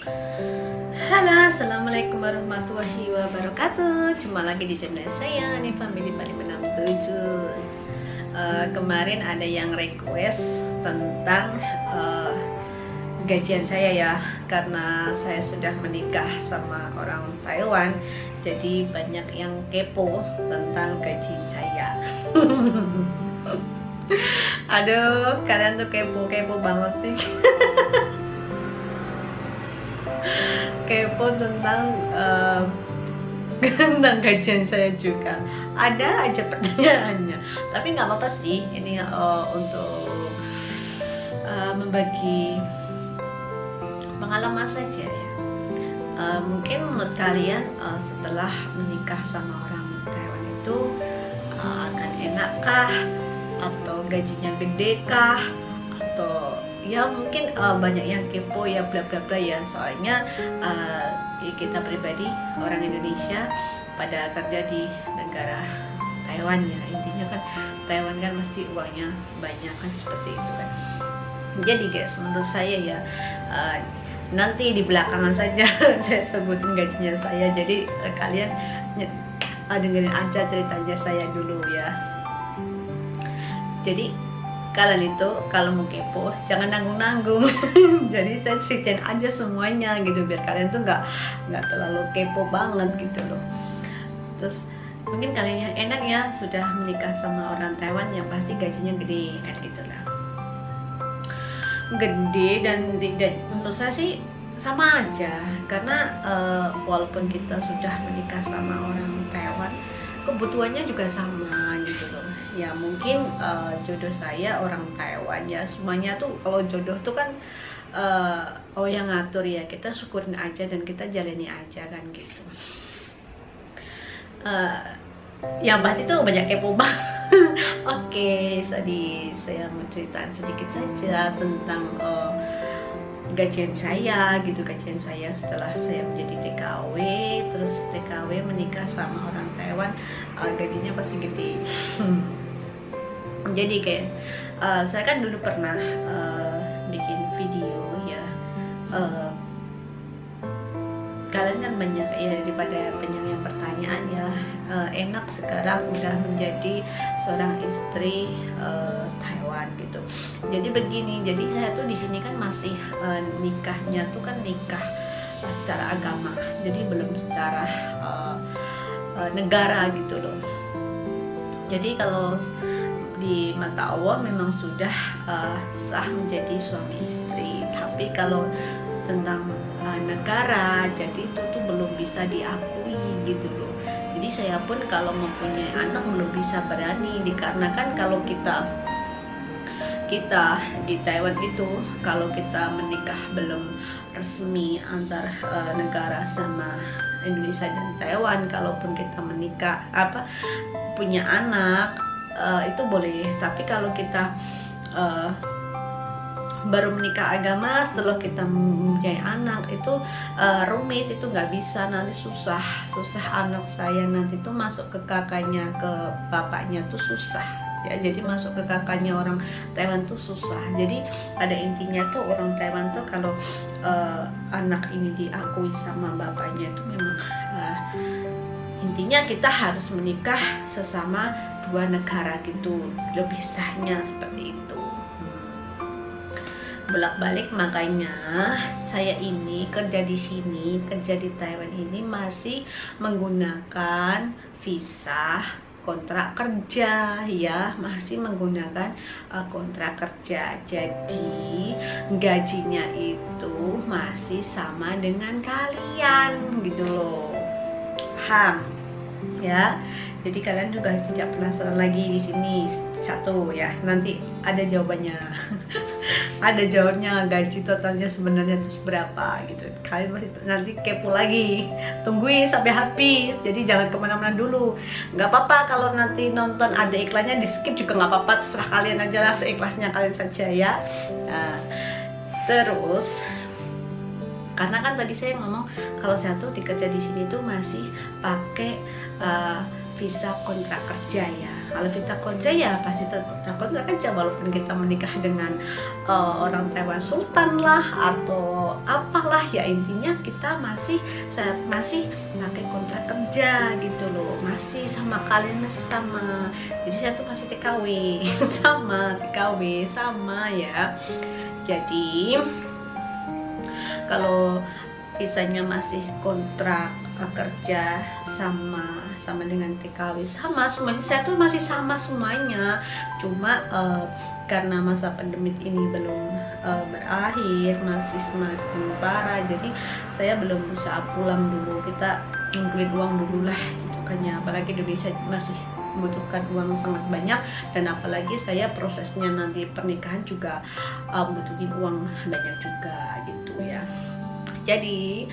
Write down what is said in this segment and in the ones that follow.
Halo, assalamualaikum warahmatullahi wabarakatuh. Jumpa lagi di channel saya nih, Family Bali 67. Kemarin ada yang request tentang gajian saya ya, karena saya sudah menikah sama orang Taiwan, jadi banyak yang kepo tentang gaji saya. Aduh, kalian tuh kepo banget sih. Kepo tentang tentang gajian saya juga. Ada aja pertanyaannya, tapi nggak apa-apa sih. Ini untuk membagi pengalaman saja ya. Mungkin menurut kalian setelah menikah sama orang Taiwan itu akan enakkah, atau gajinya gede kah, atau ya mungkin banyak yang kepo ya, bla bla bla ya. Soalnya kita pribadi orang Indonesia pada kerja di negara Taiwan ya, intinya kan Taiwan kan mesti uangnya banyak kan, seperti itu kan. Jadi guys, menurut saya ya nanti di belakangan saja saya sebutin gajinya saya. Jadi kalian dengerin aja ceritanya saya dulu ya. Jadi kalian itu kalau mau kepo jangan nanggung-nanggung. Jadi saya ceritain aja semuanya gitu, biar kalian tuh nggak terlalu kepo banget gitu loh. Terus mungkin kalian yang enak ya, sudah menikah sama orang Taiwan yang pasti gajinya gede kan gitu lah. Gede dan tidak, menurut saya sih sama aja, karena walaupun kita sudah menikah sama orang Taiwan, kebutuhannya juga sama gitu loh. Ya mungkin jodoh saya orang Taiwan ya, semuanya tuh kalau jodoh tuh kan yang ngatur ya, kita syukurin aja dan kita jalani aja kan gitu. Yang pasti tuh banyak kepo banget. Oke, saya mau ceritain sedikit saja tentang gajian saya gitu. Gajian saya setelah saya menjadi TKW, terus TKW menikah sama orang Taiwan, gajinya pasti gede. Jadi kayak saya kan dulu pernah bikin video ya, kalian kan banyak ya, daripada banyak yang pertanyaan ya, enak sekarang udah menjadi seorang istri Taiwan gitu. Jadi begini, jadi saya tuh di sini kan masih nikahnya tuh kan nikah secara agama, jadi belum secara negara gitu loh. Jadi kalau di mata Allah memang sudah sah menjadi suami istri, tapi kalau tentang negara, jadi itu tuh belum bisa diakui gitu loh. Jadi saya pun kalau mempunyai anak belum bisa berani, dikarenakan kalau kita di Taiwan itu kalau kita menikah belum resmi antar negara sama Indonesia dan Taiwan, kalaupun kita menikah punya anak itu boleh, tapi kalau kita baru menikah agama setelah kita mempunyai anak itu rumit, itu nggak bisa, nanti susah anak saya nanti tuh masuk ke kakaknya, ke bapaknya tuh susah ya. Jadi masuk ke kakaknya orang Taiwan tuh susah. Jadi pada intinya tuh orang Taiwan tuh kalau anak ini diakui sama bapaknya itu memang intinya kita harus menikah sesama dua negara gitu, lebih sahnya seperti itu. Bolak-balik, makanya saya ini kerja di sini, kerja di Taiwan ini masih menggunakan visa kontrak kerja ya, masih menggunakan kontrak kerja. Jadi gajinya itu masih sama dengan kalian gitu loh, paham ya. Jadi kalian juga tidak penasaran lagi di sini satu ya, nanti ada jawabannya. Ada jawabnya, gaji totalnya sebenarnya terus berapa gitu. Kalian masih nanti kepo lagi, tungguin sampai habis. Jadi jangan kemana-mana dulu. Nggak apa-apa kalau nanti nonton ada iklannya di skip juga nggak apa-apa, terserah kalian aja lah, seikhlasnya kalian saja ya. Nah, terus karena kan tadi saya ngomong kalau saya tuh dikerja di sini tuh masih pakai visa kontrak kerja ya. Kalau kita kerja ya pasti tetap kerja, walaupun kita menikah dengan orang Taiwan Sultan lah atau apalah ya, intinya kita masih pakai kontrak kerja gitu loh, masih sama kalian, masih sama. Jadi saya tuh masih TKW sama TKW sama ya. Jadi kalau visanya masih kontrak kerja sama dengan TKW sama semuanya, saya tuh masih sama semuanya. Cuma karena masa pandemi ini belum berakhir, masih semakin parah, jadi saya belum bisa pulang dulu. Kita ngumpulin uang dulu lah gitu kan ya, apalagi Indonesia masih membutuhkan uang sangat banyak, dan apalagi saya prosesnya nanti pernikahan juga butuhin uang banyak juga gitu ya. Jadi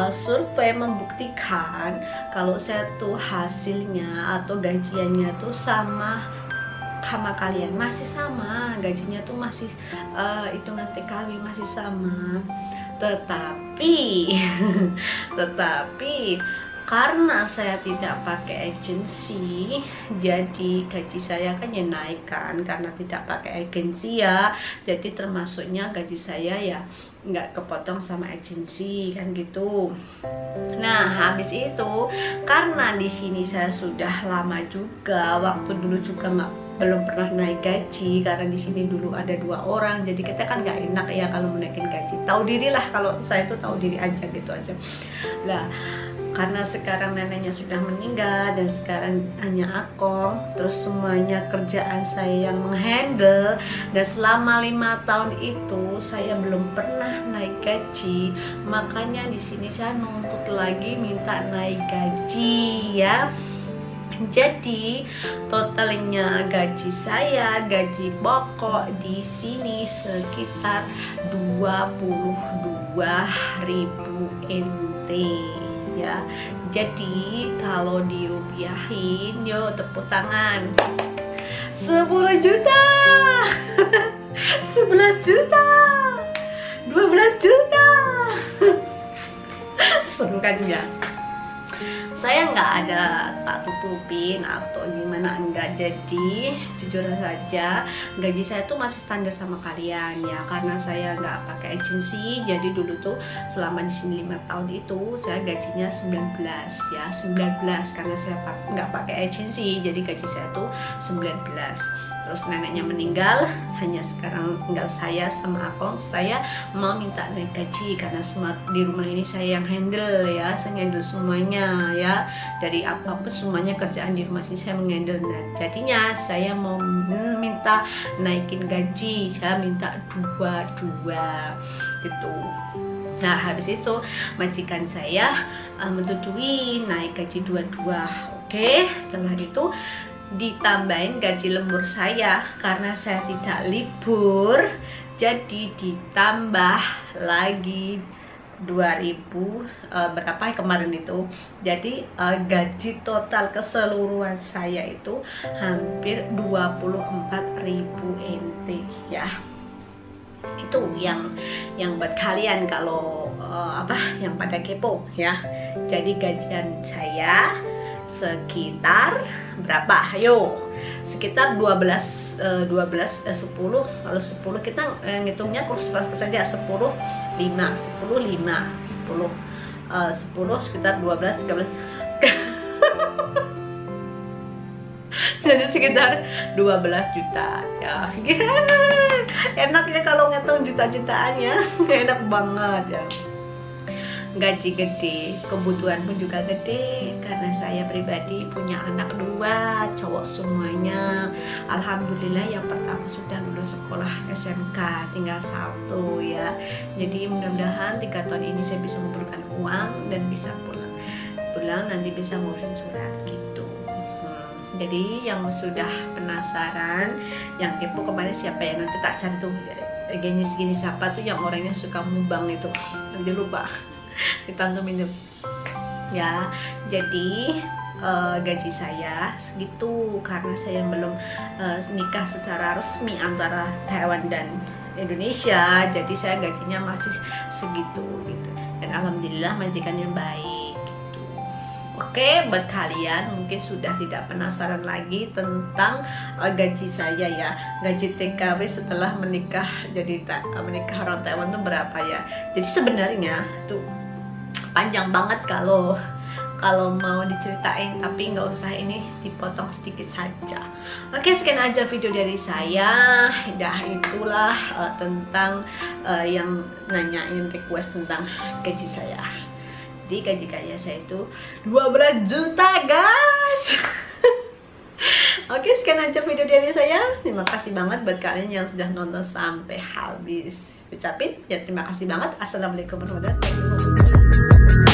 survei membuktikan kalau saya tuh hasilnya atau gajiannya tuh sama kalian, masih sama gajinya tuh, masih hitungan TKW masih sama, tetapi karena saya tidak pakai agensi, jadi gaji saya kan ya naik kan, karena tidak pakai agensi ya, jadi termasuknya gaji saya ya nggak kepotong sama agensi kan gitu. Nah habis itu karena di sini saya sudah lama juga, waktu dulu juga belum pernah naik gaji karena di sini dulu ada 2 orang, jadi kita kan nggak enak ya kalau menaikin gaji. Tahu diri lah, kalau saya tuh tahu diri aja gitu aja lah. Karena sekarang neneknya sudah meninggal dan sekarang hanya akong, terus semuanya kerjaan saya yang menghandle, dan selama 5 tahun itu saya belum pernah naik gaji. Makanya di sini saya nuntut lagi minta naik gaji ya. Jadi totalnya gaji saya, gaji pokok di sini sekitar 22.000 NT ya. Jadi kalau dirupiahin, yuk tepuk tangan, 10 juta 11 juta 12 juta seru kan ya. Saya nggak ada tak tutupin atau gimana, enggak. Jadi jujur saja gaji saya tuh masih standar sama kalian ya, karena saya nggak pakai agensi. Jadi dulu tuh selama di sini 5 tahun itu saya gajinya 19 ya, 19 karena saya nggak pakai agensi, jadi gaji saya tuh 19. Terus neneknya meninggal, hanya sekarang tinggal saya sama akong. Saya mau minta naik gaji karena semua di rumah ini saya yang handle ya, saya handle semuanya ya, dari apapun semuanya kerjaan di rumah sini saya menghandle. Nah, jadinya saya mau minta naikin gaji, saya minta 22 gitu. Nah habis itu majikan saya menyetujui naik gaji 22. Oke, setelah itu ditambahin gaji lembur saya karena saya tidak libur, jadi ditambah lagi 2000 berapa kemarin itu. Jadi gaji total keseluruhan saya itu hampir 24.000 NT ya. Itu yang buat kalian kalau yang pada kepo ya. Jadi gajian saya sekitar berapa? Ayo, sekitar 10 kalau 10 kita ngitungnya kurus saja 10 sekitar 12 13 jadi sekitar 12 juta ya. Enaknya kalau ngitung juta-jutaannya enak banget ya. Gaji gede, kebutuhan pun juga gede karena saya pribadi punya anak 2 cowok semuanya. Alhamdulillah yang pertama sudah lulus sekolah SMK, tinggal 1 ya. Jadi mudah-mudahan 3 tahun ini saya bisa mengumpulkan uang dan bisa pulang nanti bisa ngurusin surat gitu. Jadi yang sudah penasaran, yang kepo kemarin siapa ya, nanti tak cari tuh gini siapa tuh yang orangnya suka mubang itu, nanti lupa ditantumin ya. Jadi gaji saya segitu karena saya belum nikah secara resmi antara Taiwan dan Indonesia, jadi saya gajinya masih segitu gitu. Dan alhamdulillah majikan yang baik gitu. Oke, buat kalian mungkin sudah tidak penasaran lagi tentang gaji saya ya. Gaji TKW setelah menikah menikah orang Taiwan tuh berapa ya? Jadi sebenarnya tuh panjang banget kalau mau diceritain, tapi nggak usah, ini dipotong sedikit saja. Oke, sekian aja video dari saya. Dah itulah tentang yang nanyain request tentang gaji saya. Jadi gaji saya itu 12 juta guys. Oke, sekian aja video dari saya. Terima kasih banget buat kalian yang sudah nonton sampai habis. Ucapin ya terima kasih banget. Assalamualaikum warahmatullahi wabarakatuh.